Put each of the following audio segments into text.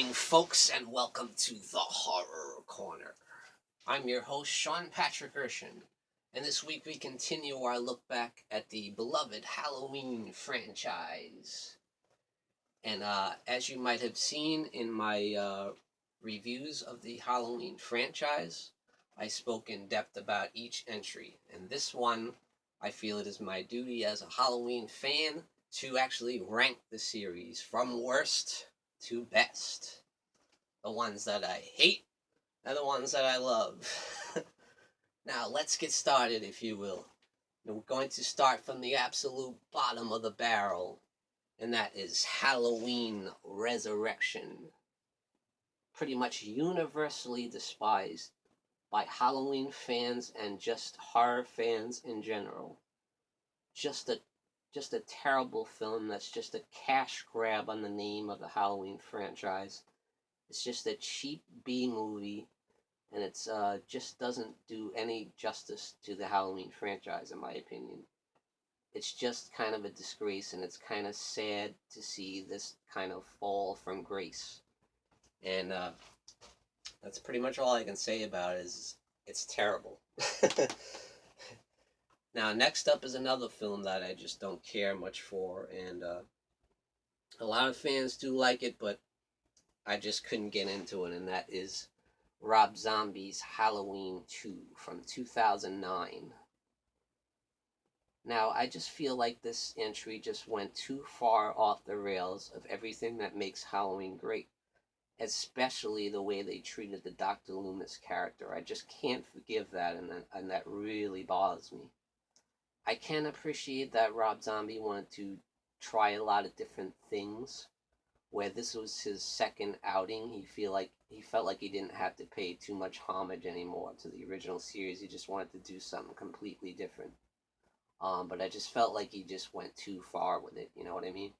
Folks, and welcome to the Horror Corner. I'm your host, Sean Patrick Erschen, and this week we continue our look back at the beloved Halloween franchise. And as you might have seen in my reviews of the Halloween franchise, I spoke in depth about each entry, and this one, I feel it is my duty as a Halloween fan to actually rank the series from worst to best. The ones that I hate and the ones that I love. Now, let's get started, if you will. We're going to start from the absolute bottom of the barrel, and that is Halloween Resurrection. Pretty much universally despised by Halloween fans and just horror fans in general. Just a terrible film that's just a cash grab on the name of the Halloween franchise. It's just a cheap B movie, and it's just doesn't do any justice to the Halloween franchise, in my opinion. It's just kind of a disgrace, and it's kind of sad to see this kind of fall from grace. And that's pretty much all I can say about it. Is it's terrible. Now, next up is another film that I just don't care much for, and a lot of fans do like it, but I just couldn't get into it, and that is Rob Zombie's Halloween 2 from 2009. Now, I just feel like this entry just went too far off the rails of everything that makes Halloween great, especially the way they treated the Dr. Loomis character. I just can't forgive that, and that really bothers me. I can appreciate that Rob Zombie wanted to try a lot of different things, where this was his second outing. He felt like he didn't have to pay too much homage anymore to the original series. He just wanted to do something completely different. But I just felt like he just went too far with it. You know what I mean?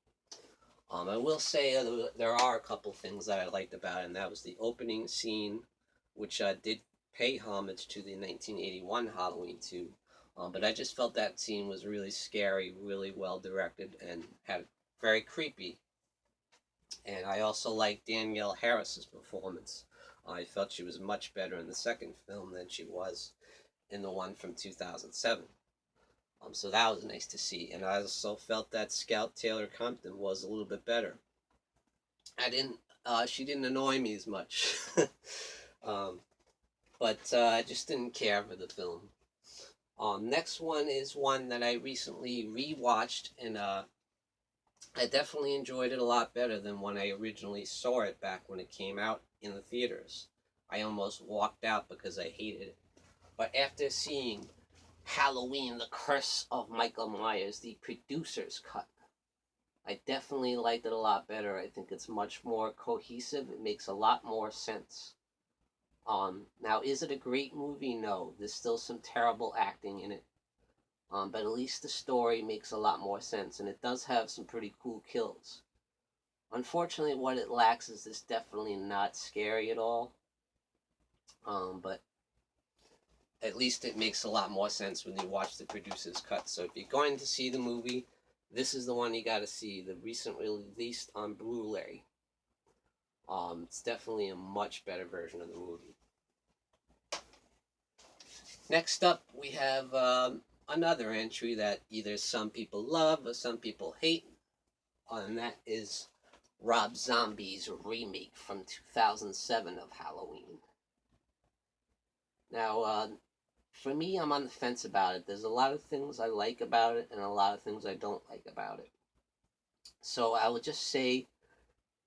I will say there are a couple things that I liked about it, and that was the opening scene, which did pay homage to the 1981 Halloween 2. But I just felt that scene was really scary, really well directed, and had very creepy. And I also liked Danielle Harris's performance. I felt she was much better in the second film than she was in the one from 2007. So that was nice to see. And I also felt that Scout Taylor Compton was a little bit better. She didn't annoy me as much. But I just didn't care for the film. Next one is one that I recently rewatched, and I definitely enjoyed it a lot better than when I originally saw it back when it came out in the theaters. I almost walked out because I hated it. But after seeing Halloween, The Curse of Michael Myers, the producer's cut, I definitely liked it a lot better. I think it's much more cohesive. It makes a lot more sense. Now, is it a great movie? No. There's still some terrible acting in it. But at least the story makes a lot more sense, and it does have some pretty cool kills. Unfortunately, what it lacks is this definitely not scary at all. But at least it makes a lot more sense when you watch the producer's cut. So if you're going to see the movie, this is the one you got to see. The recently released on Blu-ray. It's definitely a much better version of the movie. Next up, we have another entry that either some people love or some people hate, and that is Rob Zombie's remake from 2007 of Halloween. Now, for me, I'm on the fence about it. There's a lot of things I like about it and a lot of things I don't like about it. So I would just say,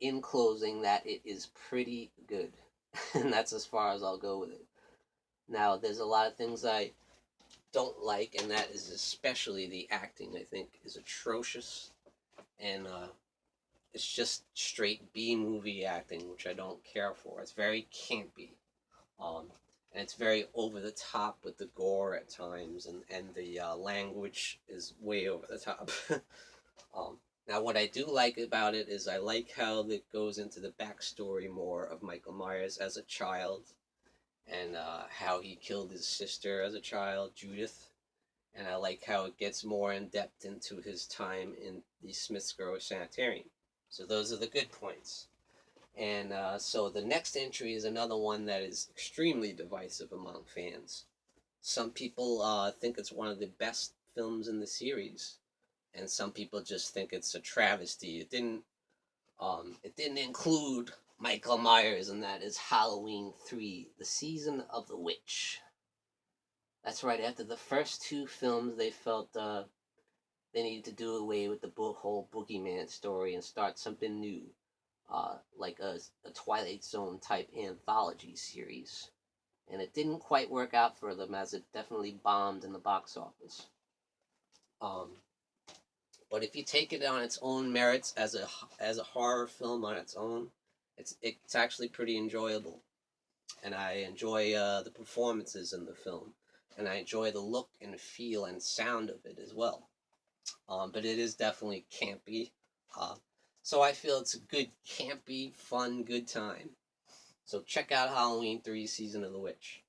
in closing, that it is pretty good. And that's as far as I'll go with it. Now, there's a lot of things I don't like, and that is especially the acting. I think is atrocious, and it's just straight B movie acting, which I don't care for. It's very campy, and it's very over the top with the gore at times, and the language is way over the top. Now, what I do like about it is I like how it goes into the backstory more of Michael Myers as a child, and how he killed his sister as a child, Judith. And I like how it gets more in depth into his time in the Smiths Grove Sanitarium. So those are the good points. And so the next entry is another one that is extremely divisive among fans. Some people think it's one of the best films in the series, and some people just think it's a travesty. It didn't include Michael Myers, and that is Halloween 3, The Season of the Witch. That's right, after the first two films, they felt they needed to do away with the whole boogeyman story and start something new, like a Twilight Zone type anthology series. And it didn't quite work out for them, as it definitely bombed in the box office. Um, but if you take it on its own merits as a horror film on its own, it's actually pretty enjoyable, and I enjoy the performances in the film, and I enjoy the look and feel and sound of it as well. But it is definitely campy, uh, so I feel it's a good campy, fun, good time. So check out Halloween 3: Season of the Witch.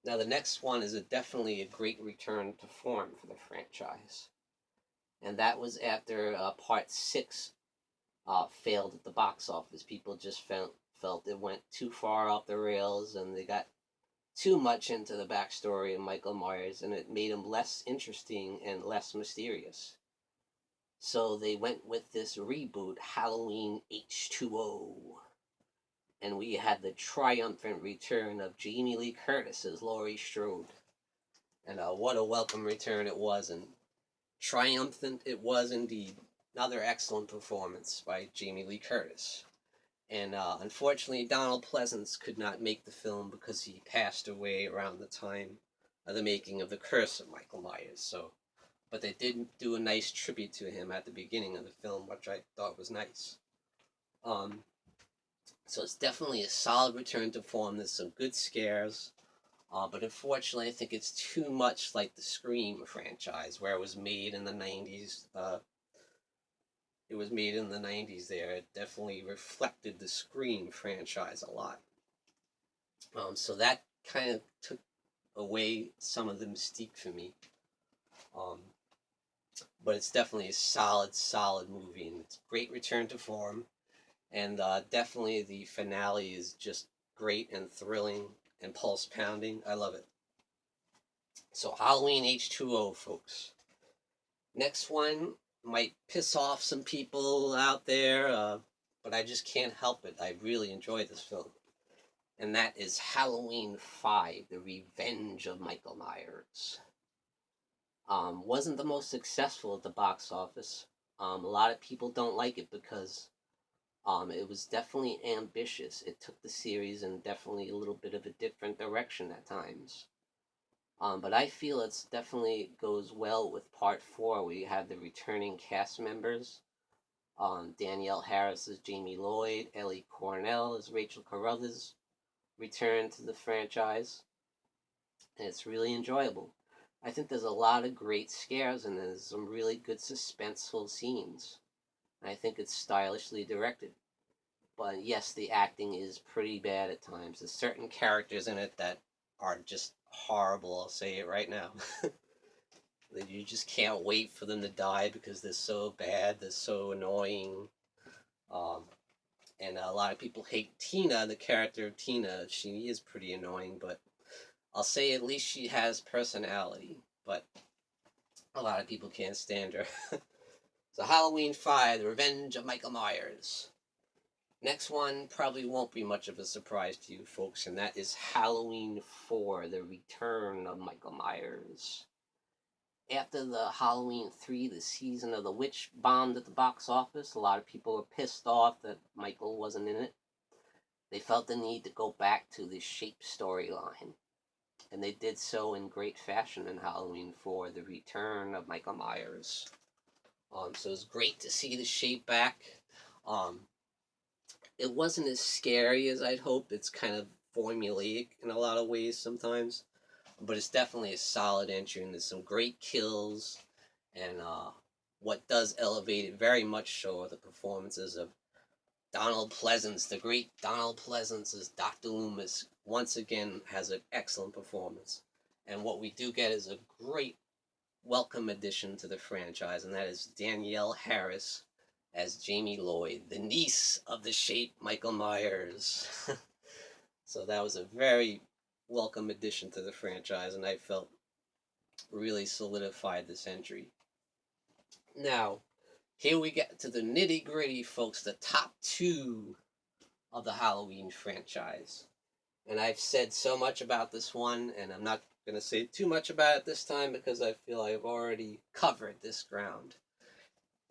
Now the next one is definitely a great return to form for the franchise, and that was after Part 6 failed at the box office. People just felt it went too far off the rails, and they got too much into the backstory of Michael Myers, and it made him less interesting and less mysterious. So they went with this reboot, Halloween H2O. And we had the triumphant return of Jamie Lee Curtis as Laurie Strode. And what a welcome return it was, and triumphant it was indeed. Another excellent performance by Jamie Lee Curtis. And unfortunately, Donald Pleasance could not make the film because he passed away around the time of the making of The Curse of Michael Myers. So, but they did do a nice tribute to him at the beginning of the film, which I thought was nice. So it's definitely a solid return to form. There's some good scares, but unfortunately, I think it's too much like the Scream franchise, where it was made in the 90s. It was made in the 90s there. It definitely reflected the Scream franchise a lot. So that kind of took away some of the mystique for me. Um, but it's definitely a solid movie, and it's a great return to form. And definitely the finale is just great and thrilling and pulse pounding. I love it. So Halloween H2O, folks. Next one might piss off some people out there, but I just can't help it. I really enjoy this film. And that is Halloween 5, The Revenge of Michael Myers. Wasn't the most successful at the box office. A lot of people don't like it because it was definitely ambitious. It took the series in definitely a little bit of a different direction at times. But I feel it's definitely goes well with part 4, where you have the returning cast members. Danielle Harris as Jamie Lloyd, Ellie Cornell as Rachel Carruthers return to the franchise, and it's really enjoyable. I think there's a lot of great scares, and there's some really good suspenseful scenes. I think it's stylishly directed. But yes, the acting is pretty bad at times. There's certain characters in it that are just horrible, I'll say it right now. You just can't wait for them to die because they're so bad, they're so annoying. Um, and a lot of people hate Tina, the character of Tina. She is pretty annoying, but I'll say at least she has personality. But a lot of people can't stand her. So Halloween 5, The Revenge of Michael Myers. Next one probably won't be much of a surprise to you folks, and that is Halloween 4, The Return of Michael Myers. After the Halloween 3, The Season of the Witch bombed at the box office, a lot of people were pissed off that Michael wasn't in it. They felt the need to go back to the Shape storyline, and they did so in great fashion in Halloween 4, The Return of Michael Myers. So it's great to see the Shape back. It wasn't as scary as I'd hoped. It's kind of formulaic in a lot of ways sometimes, but it's definitely a solid entry, and there's some great kills, and what does elevate it very much so are the performances of Donald Pleasance. The great Donald Pleasance as Dr. Loomis once again has an excellent performance, and what we do get is a great welcome addition to the franchise, and that is Danielle Harris as Jamie Lloyd, the niece of the Shape Michael Myers. So that was a very welcome addition to the franchise, and I felt really solidified this entry. Now, here we get to the nitty gritty, folks, the top two of the Halloween franchise. And I've said so much about this one, and I'm not going to say too much about it this time because I feel I've already covered this ground.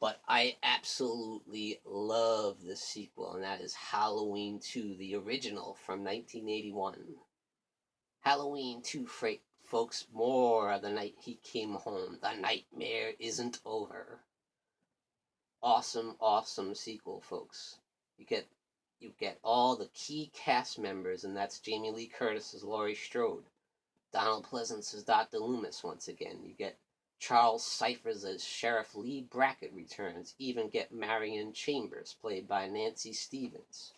But I absolutely love the sequel, and that is Halloween 2, the original from 1981. Halloween 2, folks, more the night he came home. The nightmare isn't over. Awesome, awesome sequel, folks. You get all the key cast members, and that's Jamie Lee Curtis as Laurie Strode, Donald Pleasance as Dr. Loomis once again. You get Charles Cyphers as Sheriff Lee Brackett returns. Even get Marion Chambers, played by Nancy Stevens.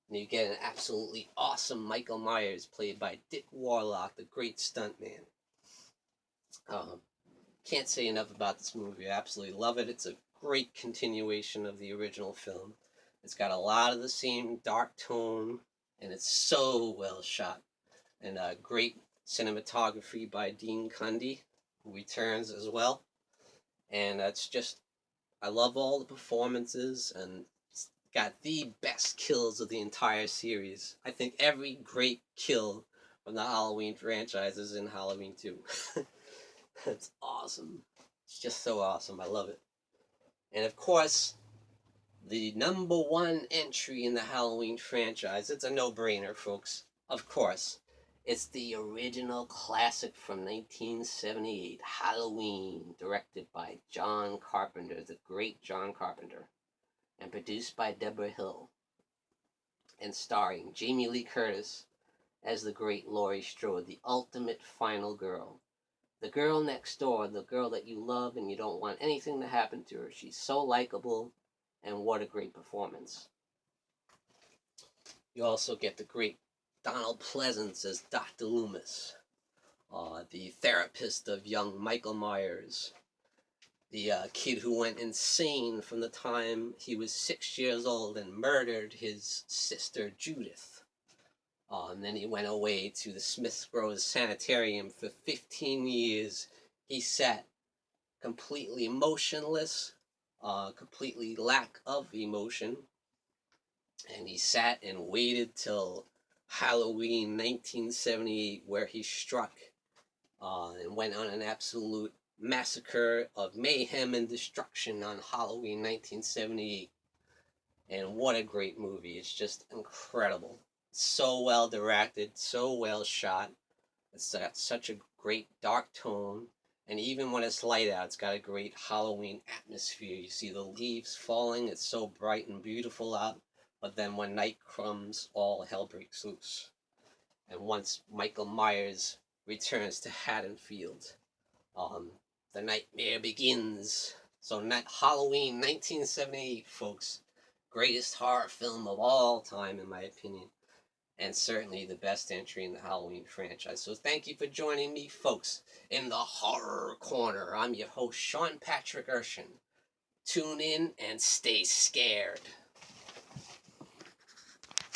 And you get an absolutely awesome Michael Myers, played by Dick Warlock, the great stuntman. Can't say enough about this movie. I absolutely love it. It's a great continuation of the original film. It's got a lot of the same dark tone, and it's so well shot. And great cinematography by Dean Cundy, who returns as well. And it's just, I love all the performances, and it's got the best kills of the entire series. I think every great kill from the Halloween franchise is in Halloween 2. It's awesome. It's just so awesome. I love it. And of course, the number one entry in the Halloween franchise, it's a no-brainer, folks. Of course, it's the original classic from 1978, Halloween, directed by John Carpenter, the great John Carpenter, and produced by Deborah Hill, and starring Jamie Lee Curtis as the great Laurie Strode, the ultimate final girl. The girl next door, the girl that you love and you don't want anything to happen to her. She's so likable, and what a great performance. You also get the great Donald Pleasance as Dr. Loomis, the therapist of young Michael Myers, the kid who went insane from the time he was 6 years old and murdered his sister Judith. And then he went away to the Smith Groves Sanitarium for 15 years. He sat completely motionless, completely lack of emotion. And he sat and waited till Halloween 1978, where he struck and went on an absolute massacre of mayhem and destruction on Halloween 1978. And what a great movie. It's just incredible. So well directed, so well shot. It's got such a great dark tone. And even when it's light out, it's got a great Halloween atmosphere. You see the leaves falling. It's so bright and beautiful out. But then when night comes, all hell breaks loose. And once Michael Myers returns to Haddonfield, the nightmare begins. So Halloween 1978, folks. Greatest horror film of all time, in my opinion. And certainly the best entry in the Halloween franchise. So thank you for joining me, folks, in the Horror Corner. I'm your host, Sean Patrick Erschen. Tune in and stay scared.